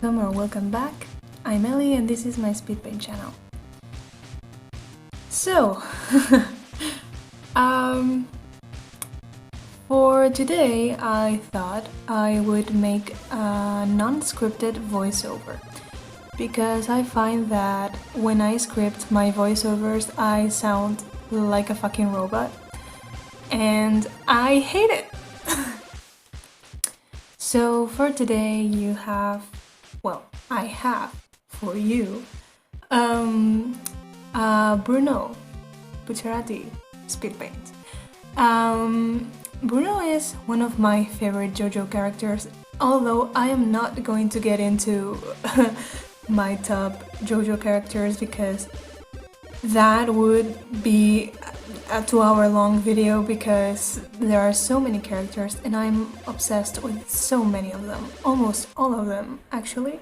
welcome or welcome back. I'm Ellie and this is my speed paint channel. So, for today I thought I would make a non-scripted voiceover because I find that when I script my voiceovers I sound like a fucking robot and I hate it. So for today you have, well, I have for you Bruno BUCCIARATI SPEEDPAINT. Bruno is one of my favorite JoJo characters, although I am not going to get into my top JoJo characters because that would be a 2-hour-long video because there are so many characters and I'm obsessed with so many of them, almost all of them actually.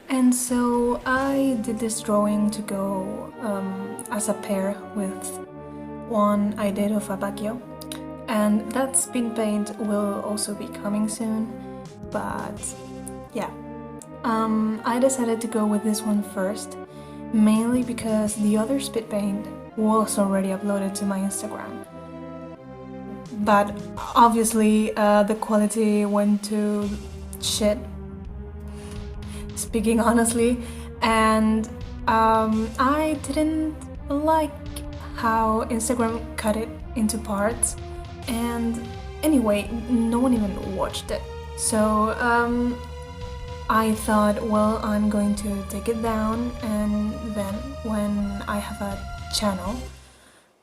And so I did this drawing to go as a pair with one I did of a PHEW, and that speed paint will also be coming soon, but yeah. I decided to go with this one first, mainly because the other speed paint was already uploaded to my Instagram. But obviously the quality went to shit, speaking honestly, and I didn't like how Instagram cut it into parts, and anyway, no one even watched it. So I thought, well, I'm going to take it down, and then when I have a channel,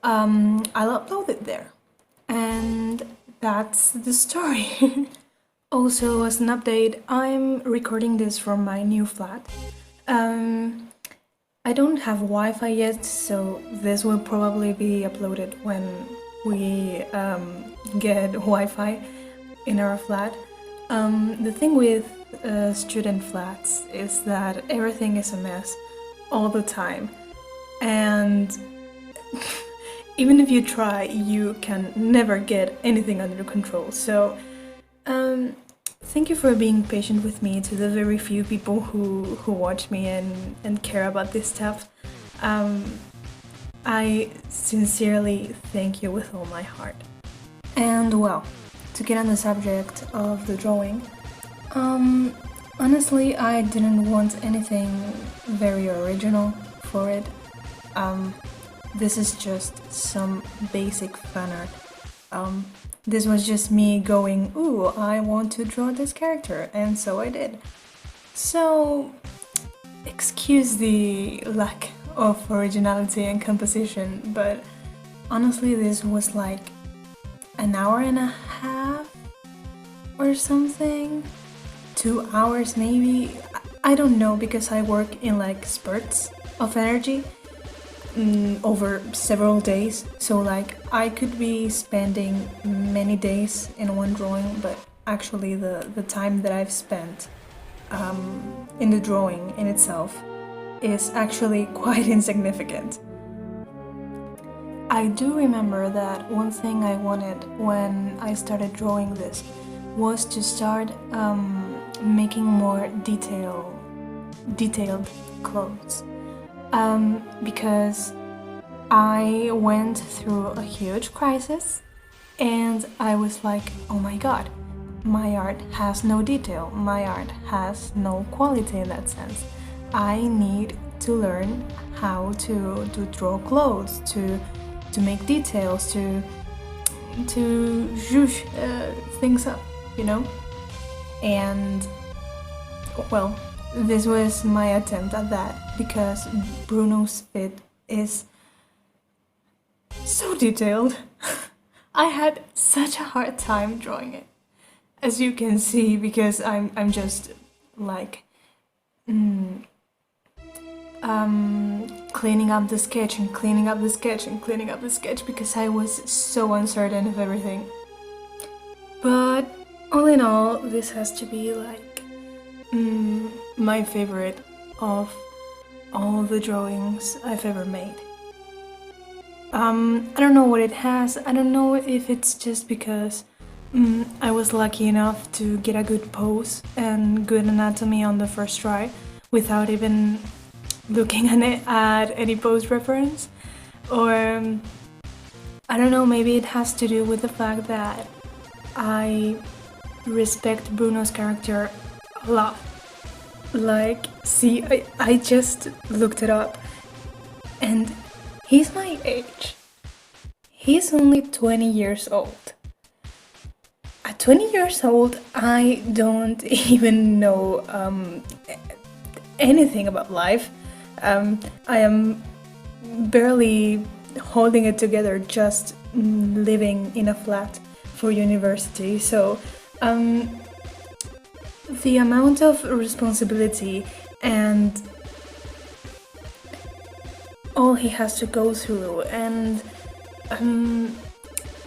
I'll upload it there. And that's the story. Also, as an update, I'm recording this from my new flat. I don't have Wi-Fi yet, so this will probably be uploaded when we get Wi-Fi in our flat. The thing with student flats is that everything is a mess all the time, and even if you try, you can never get anything under control. So thank you for being patient with me, to the very few people who watch me and care about this stuff. I sincerely thank you with all my heart. And well, to get on the subject of the drawing, honestly I didn't want anything very original for it. This is just some basic fan art. This was just me going, ooh, I want to draw this character, and so I did. So excuse the lack of originality and composition, but honestly this was like an hour and a half or something, 2 hours maybe, I don't know, because I work in like spurts of energy over several days, so like I could be spending many days in one drawing, but actually the time that I've spent in the drawing in itself is actually quite insignificant. I do remember that one thing I wanted when I started drawing this was to start making more detailed clothes. Because I went through a huge crisis and I was like, oh my god, my art has no detail, my art has no quality in that sense. I need to learn how to draw clothes, to make details, to zhoosh things up, you know? And well, this was my attempt at that, because Bruno's fit is so detailed. I had such a hard time drawing it, as you can see, because I'm just like cleaning up the sketch and cleaning up the sketch and cleaning up the sketch because I was so uncertain of everything. But all in all, this has to be like my favorite of all the drawings I've ever made. I don't know what it has. I don't know if it's just because I was lucky enough to get a good pose and good anatomy on the first try without even looking at any pose reference. Or I don't know, maybe it has to do with the fact that I respect Bruno's character a lot. Like, see, I just looked it up and he's my age. He's only 20 years old. At 20 years old, I don't even know anything about life. I am barely holding it together, just living in a flat for university. So the amount of responsibility and all he has to go through, and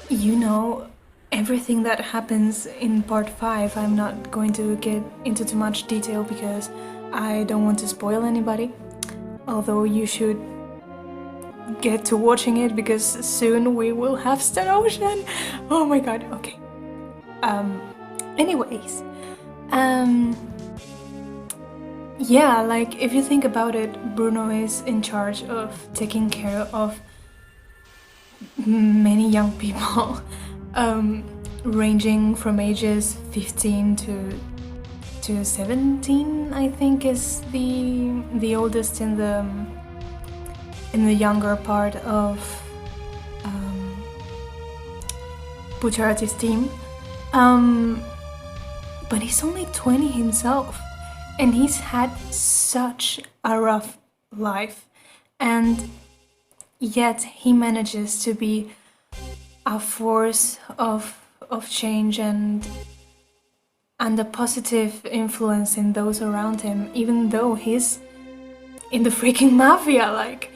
you know, everything that happens in part 5, I'm not going to get into too much detail because I don't want to spoil anybody, although you should get to watching it because soon we will have Star Ocean. Oh my god, okay. Anyways, yeah, like if you think about it, Bruno is in charge of taking care of many young people, ranging from ages 15 to 17, I think is the oldest in the younger part of BUCCIARATI's team. But he's only 20 himself, and he's had such a rough life, and yet he manages to be a force of change and a positive influence in those around him, even though he's in the freaking mafia, like,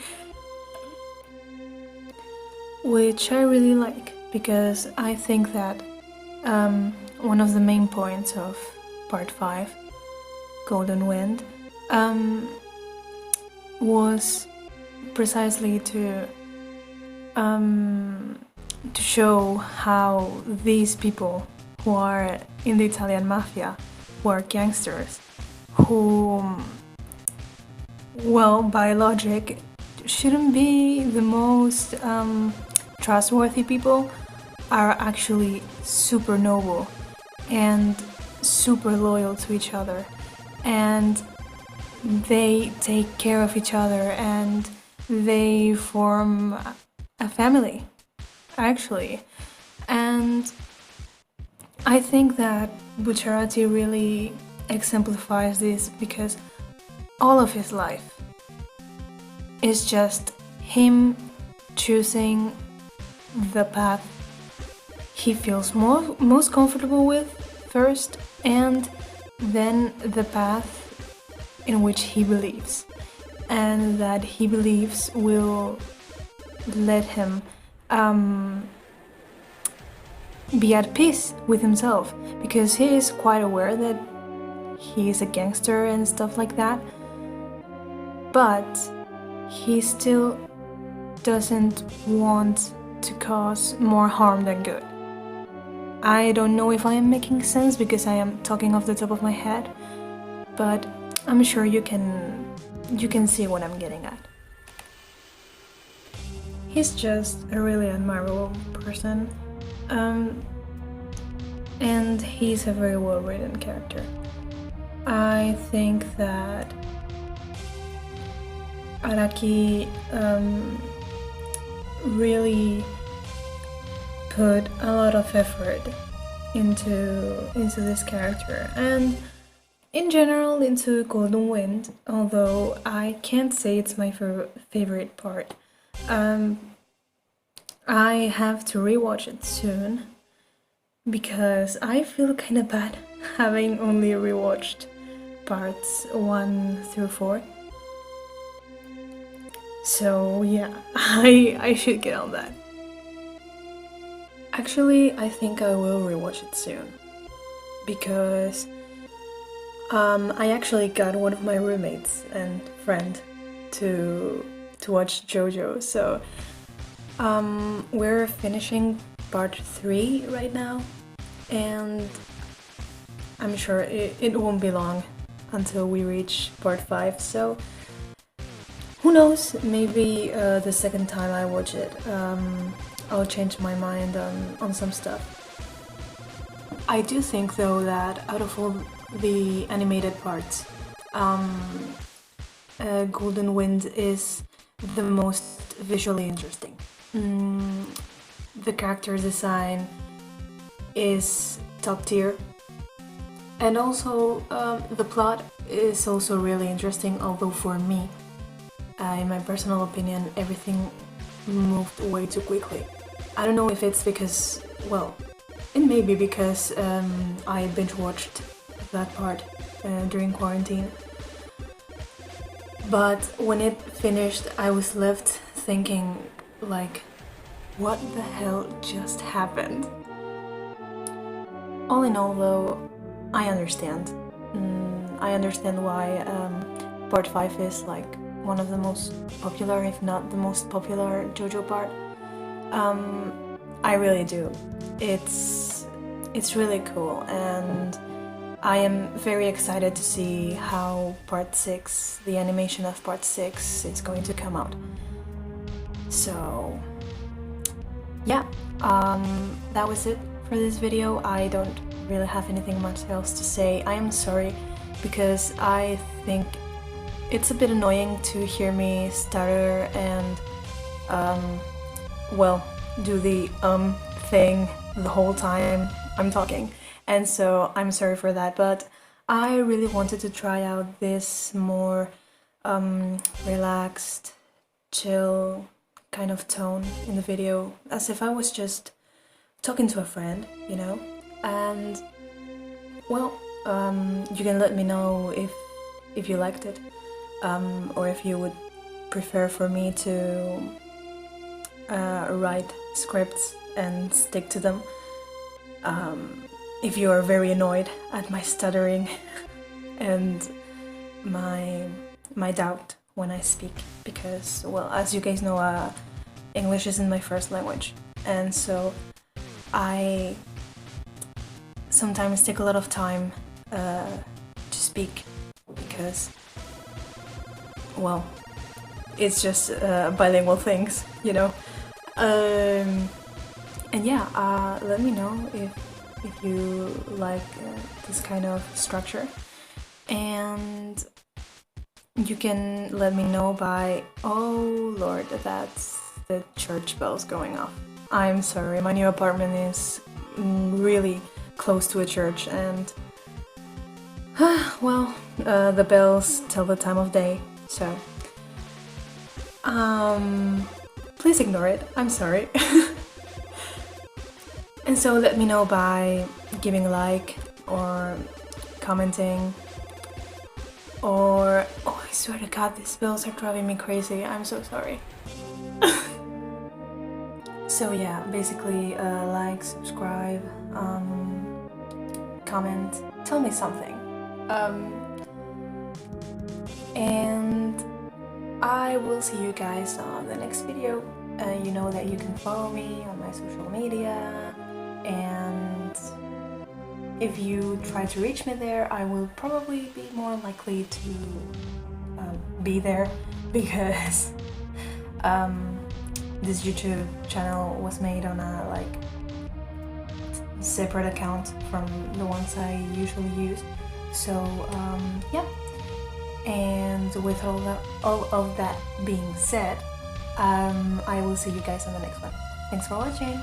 which I really like, because I think that one of the main points of part 5, Golden Wind, was precisely to show how these people who are in the Italian mafia, who are gangsters, who, well, by logic, shouldn't be the most trustworthy people, are actually super noble and super loyal to each other, and they take care of each other and they form a family, actually. And I think that BUCCIARATI really exemplifies this, because all of his life is just him choosing the path he feels most comfortable with first, and then the path in which he believes, and that he believes will let him be at peace with himself, because he is quite aware that he is a gangster and stuff like that, but he still doesn't want to cause more harm than good. I don't know if I am making sense because I am talking off the top of my head, but I'm sure you can see what I'm getting at. He's just a really admirable person, and he's a very well-written character. I think that Araki really put a lot of effort into this character, and in general into Golden Wind, although I can't say it's my favorite part. I have to rewatch it soon because I feel kind of bad having only rewatched parts 1 through 4. So yeah, I should get on that. Actually, I think I will rewatch it soon, because I actually got one of my roommates and friend to watch JoJo, so we're finishing part 3 right now, and I'm sure it won't be long until we reach part 5, so who knows, maybe the second time I watch it I'll change my mind on some stuff. I do think though that out of all the animated parts, Golden Wind is the most visually interesting. The character design is top tier, and also the plot is also really interesting, although for me, in my personal opinion, everything moved way too quickly. I don't know if it's because, well, it may be because I binge-watched that part during quarantine. But when it finished, I was left thinking, like, what the hell just happened? All in all, though, I understand. I understand why part 5 is like one of the most popular, if not the most popular JoJo part. I really do. It's really cool, and I am very excited to see how part 6, the animation of part 6, is going to come out. So yeah, that was it for this video. I don't really have anything much else to say. I am sorry because I think it's a bit annoying to hear me stutter and well, do the thing the whole time I'm talking, and so I'm sorry for that, but I really wanted to try out this more relaxed, chill kind of tone in the video, as if I was just talking to a friend, you know? And well, you can let me know if you liked it, or if you would prefer for me to write scripts and stick to them. If you are very annoyed at my stuttering and my doubt when I speak, because, well, as you guys know, English isn't my first language, and so I sometimes take a lot of time to speak because, well, it's just bilingual things, you know. And yeah, let me know if you like this kind of structure, and you can let me know by, oh lord, that's the church bells going off. I'm sorry, my new apartment is really close to a church, and well, the bells tell the time of day, so please ignore it, I'm sorry. And so let me know by giving a like or commenting, or, oh, I swear to god, these bills are driving me crazy, I'm so sorry. So yeah, basically like, subscribe, comment, tell me something. And I will see you guys on the next video. You know that you can follow me on my social media, and if you try to reach me there, I will probably be more likely to be there, because this YouTube channel was made on a like separate account from the ones I usually use. So yeah, and with all of that being said, I will see you guys on the next one. Thanks for watching!